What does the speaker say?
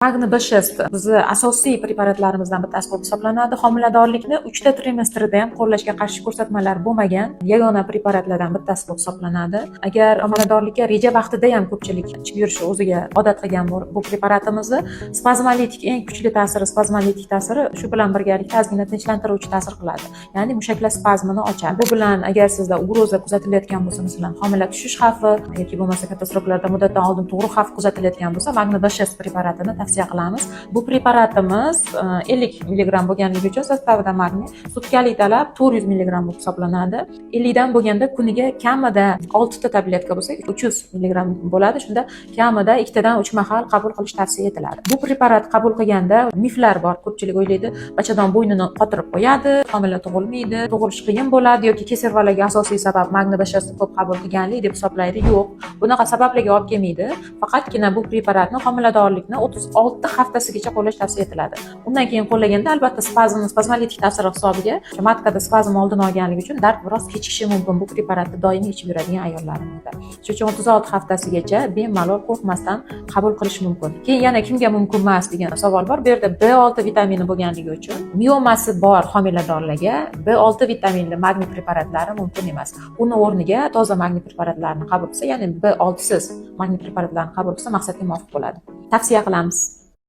Magni B6 bizni asosiy preparatlarimizdan bittasi bo'lib hisoblanadi. Homiladorlikni 3ta trimestrida ham qo'llashga qarshi ko'rsatmalar bo'lmagan yagona preparatlardan bittasi bo'lib hisoblanadi. Agar homiladorlikka reja vaqtida ham ko'pchilik ichib yurishi o'ziga odat qilgan bu preparatimizni spazmolitik eng kuchli ta'siri spazmolitik ta'siri, shu bilan birgalikda ozgina tinchlantiruvchi ta'sir qiladi. Ya'ni mushaklar spazmini ochadi. Bu bilan agar sizda ugroza kuzatilayotgan bo'lsa, masalan, homila tushish xavfi yoki bo'lmasa katta sroklarda muddatdan oldin tug'ruq xavfi kuzatilayotgan bo'lsa, Magni B6 preparatini tavsiya qilamiz. Bu preparatimiz 50 mg bo'lganligi uchun sostavida magniy sutkalik talab 400 mg bo'lib hisoblanadi. 50 dan bo'lganda kuniga kamida 6 ta tabletka bo'lsa 300 mg bo'ladi. Shunda kamida 2 dan 3 mahal qabul qilish tavsiya etiladi. Bu preparat qabul qilganda miflar bor. Ko'pchilik o'ylaydi, bachadon bo'ynini qotirib qo'yadi, homila tug'ilmaydi, tug'ilish qiyin bo'ladi yoki keservalarga asosiy sabab Magni B6 ko'p qabul qilganlik deb hisoblaydi. Yo'q, bunaqa sabablarga olib kelmaydi. Faqatgina bu preparatni homiladorlikni 36 haftasigacha qo'llash tavsiya etiladi. Undan keyin qo'llaganda albatta spazmolitik ta'sir hisobiga matkada spazm oldini olganligi uchun dard biroz kechishi mumkin bu preparatni doimiy ichib yuradigan ayollarimizda. Shuning uchun 36 haftasigacha bemalol qo'rqmasdan qabul qilish mumkin. Keyin yana kimga mumkin emas degan savol bor. Bu yerda B6 vitamini bo'lganligi uchun miomasi bor homiladorlarga B6 vitaminli magniy preparatlari mumkin emas. Uni o'rniga toza magniy preparatlarini qabul qilsa, ya'ni B6 siz magniy preparatlarni qabul qilsa maqsadga muvofiq bo'ladi. Tavsiya qilamiz.